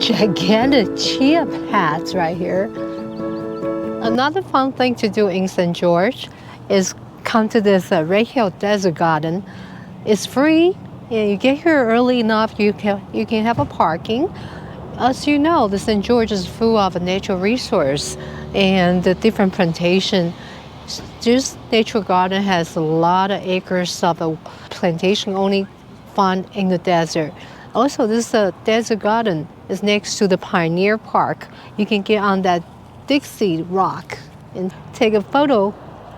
gigantic chia pads right here. Another fun thing to do in St. George is come to this Red Hill Desert Garden. It's free. You get here early enough, you can have a parking. As you know, the St. George is full of natural resource and the different plantation. This nature garden has a lot of acres of a plantation only found in the desert. Also, this desert garden is next to the Pioneer Park. You can get on that Dixie Rock and take a photo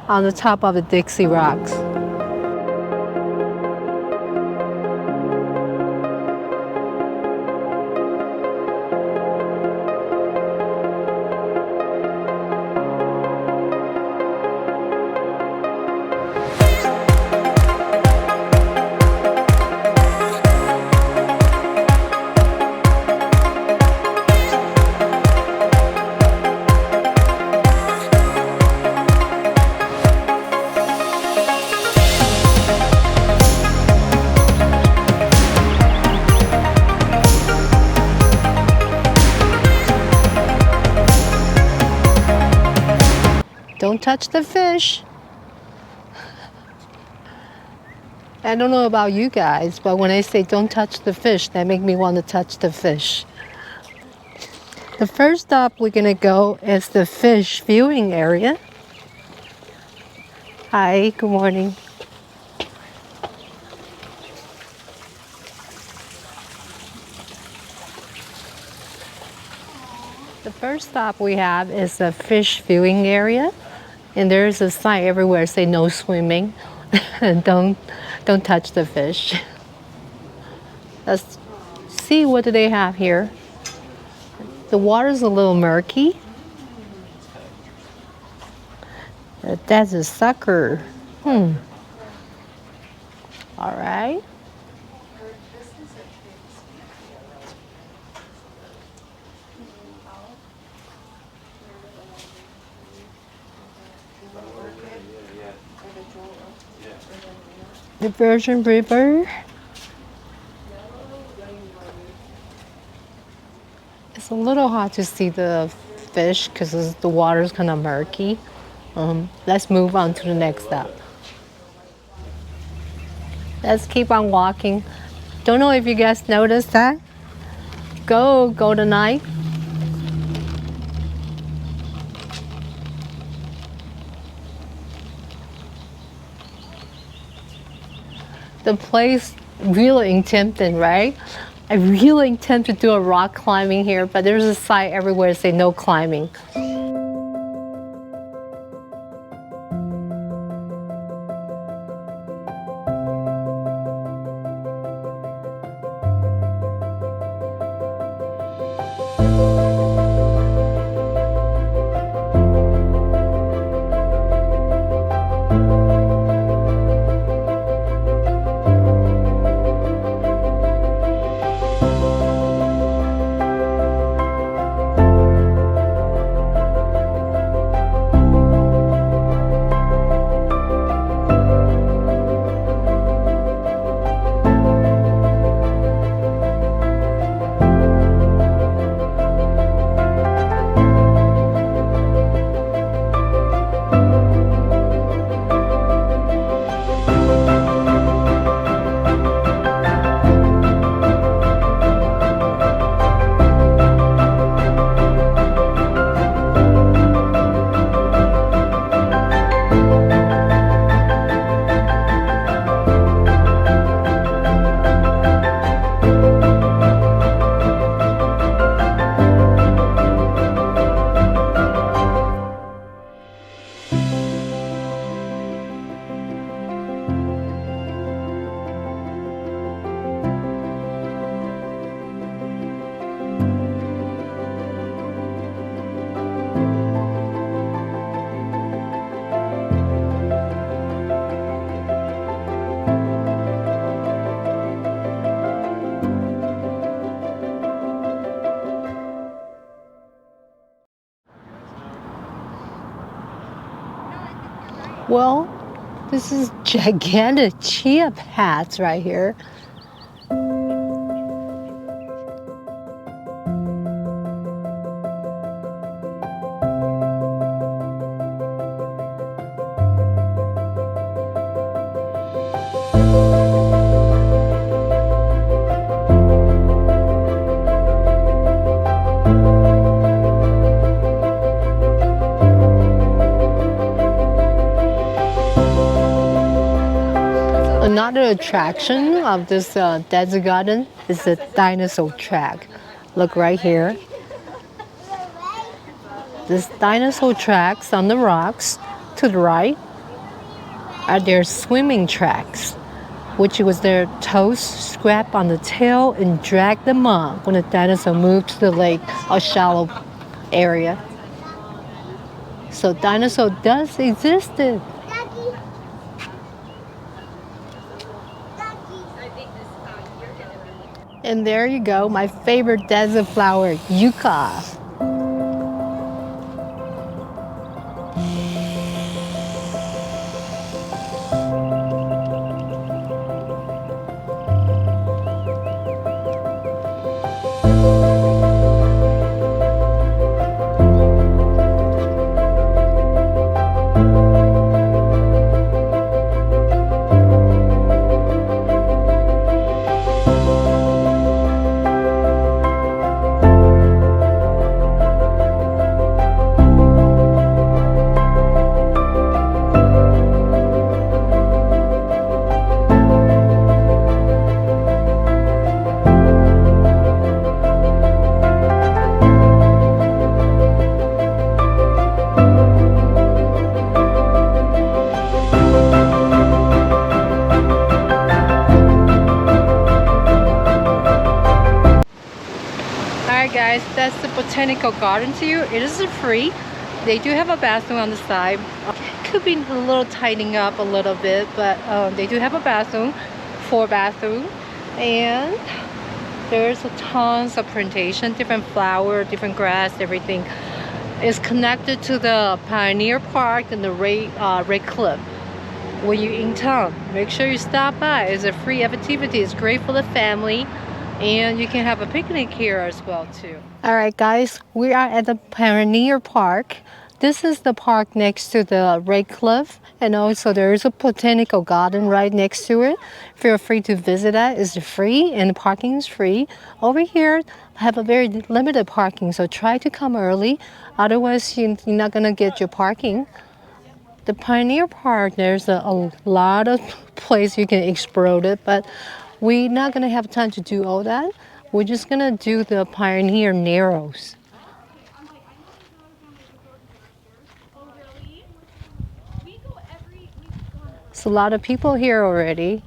on the top of the Dixie Rocks. Don't touch the fish. I don't know about you guys, but when I say don't touch the fish, that makes me want to touch the fish. The first stop we're gonna go is the fish viewing area. Hi, good morning. The first stop we have is the fish viewing area. And there's a sign everywhere say no swimming. don't touch the fish. Let's see what do they have here. The water's a little murky. That's a sucker. All right. The Virgin River. It's a little hard to see the fish because the water is kind of murky. Let's move on to the next stop. Let's keep on walking. Don't know if you guys noticed that. Go tonight. The place really enchanting, right? I really intend to do a rock climbing here, but there's a sign everywhere say no climbing. Well, this is gigantic chia pads right here. Another attraction of this desert garden is the dinosaur track. Look right here. This dinosaur tracks on the rocks to the right are their swimming tracks, which was their toes scrap on the tail and drag them up when the dinosaur moved to the lake or shallow area. So dinosaur does exist. And there you go, my favorite desert flower, yucca. Alright guys, that's the botanical garden to you. It is free. They do have a bathroom on the side. Could be a little tightening up a little bit, but they do have a bathroom, 4 bathroom, and there's tons of plantation, different flower, different grass, everything. It's connected to the Pioneer Park and the Red Cliff. When you're in town, make sure you stop by. It's a free activity. It's great for the family. And you can have a picnic here as well too. All right guys, we are at the Pioneer Park. This is the park next to the Red Cliff, and also there is a botanical garden right next to it. Feel free to visit that. It's free and the parking is free. Over here have a very limited parking, so try to come early. Otherwise you're not gonna get your parking. The Pioneer Park, there's a lot of place you can explore it, but we're not going to have time to do all that. We're just going to do the Pioneer Narrows. There's a lot of people here already.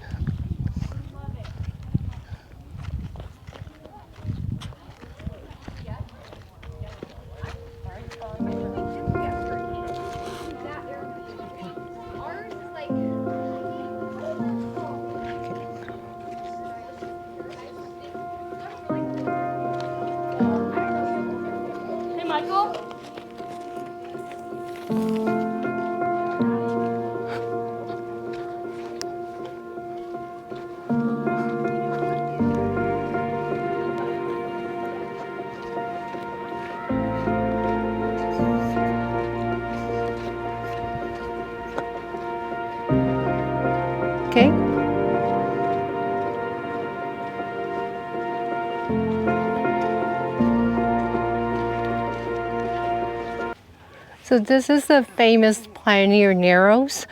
Okay. So this is the famous Pioneer Narrows.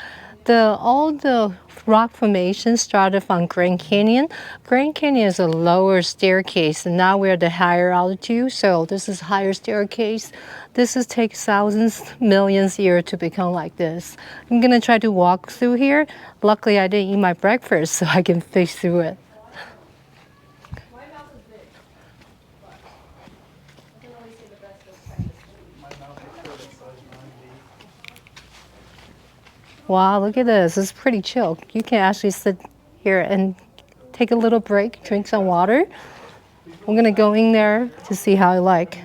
All the rock formations started from Grand Canyon. Grand Canyon is a lower staircase, and now we're at the higher altitude, so this is higher staircase. This is take thousands, millions years to become like this. I'm gonna try to walk through here. Luckily, I didn't eat my breakfast, so I can fish through it. Wow, look at this. It's pretty chill. You can actually sit here and take a little break, drink some water. I'm going to go in there to see how I like.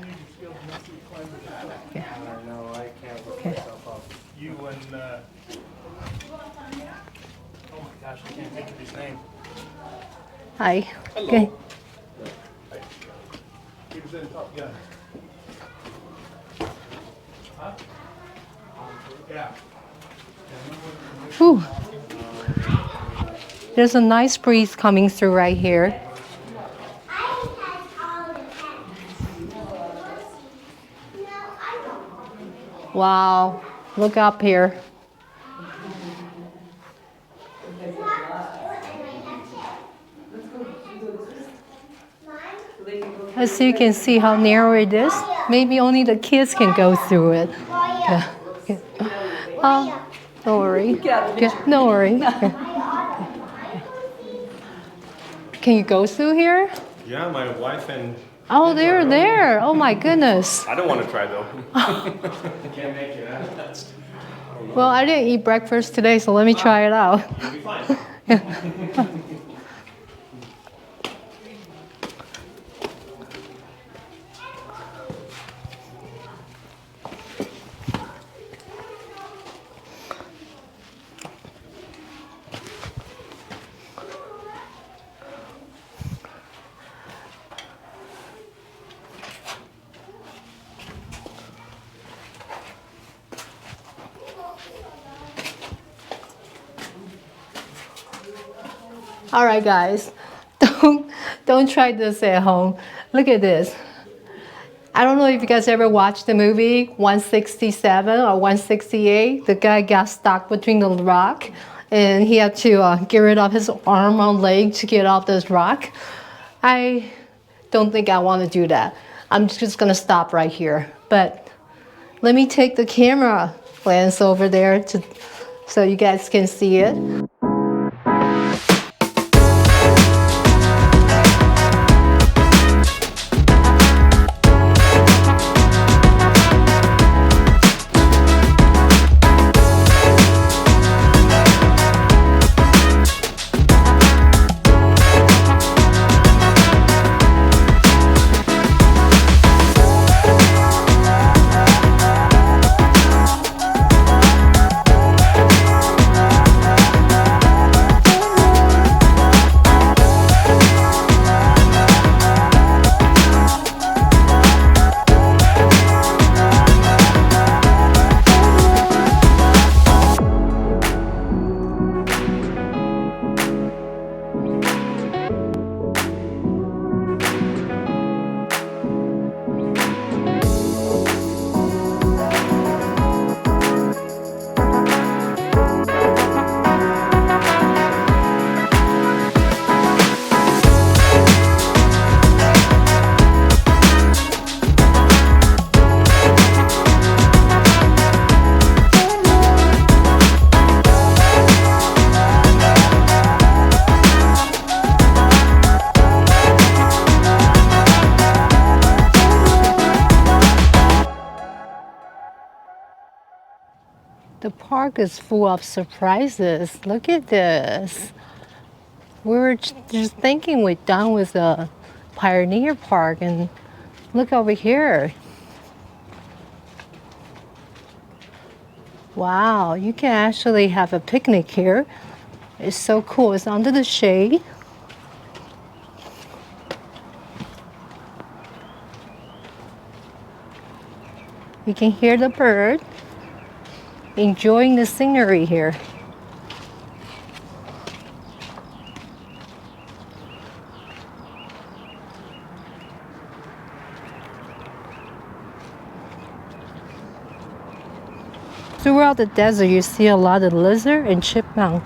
Okay. Okay. You and, oh my gosh, I can't think of his name. Hi. Hello. Okay. He was in Top Gun. Huh? Yeah. Whew. There's a nice breeze coming through right here. Wow, look up here. As you can see how narrow it is. Maybe only the kids can go through it. Yeah. Yeah. Oh, don't worry. Yeah, don't worry. Can you go through here? Yeah, my wife and... Oh, they're there. Oh my goodness. I don't want to try though. Can't make it, huh? Well, I didn't eat breakfast today, so let me try it out. You'll be fine. All right, guys, don't try this at home. Look at this. I don't know if you guys ever watched the movie 167 or 168. The guy got stuck between the rock, and he had to get rid of his arm or leg to get off this rock. I don't think I want to do that. I'm just gonna stop right here. But let me take the camera lens over there so you guys can see it. The park is full of surprises. Look at this. We were just thinking we're done with the Pioneer Park, and look over here. Wow, you can actually have a picnic here. It's so cool. It's under the shade. You can hear the bird enjoying the scenery here. Throughout the desert, you see a lot of lizard and chipmunk.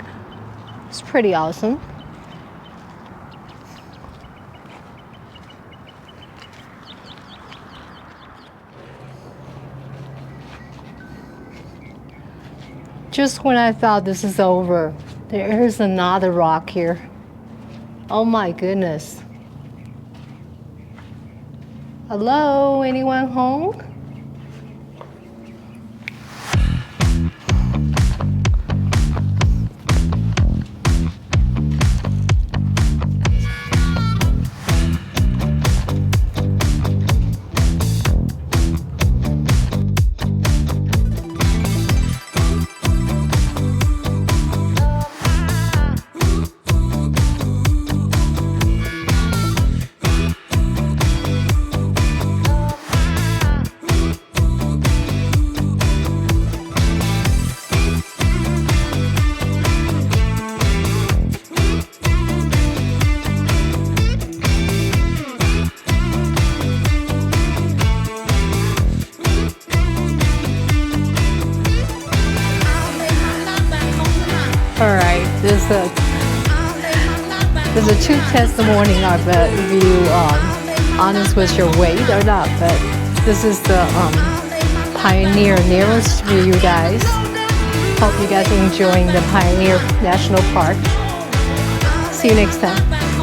It's pretty awesome. Just when I thought this is over, there is another rock here. Oh my goodness. Hello, anyone home? There's a true testimony of a view honest with your weight or not, but this is the Pioneer nearest to you guys. Hope you guys are enjoying the Pioneer National Park. See you next time.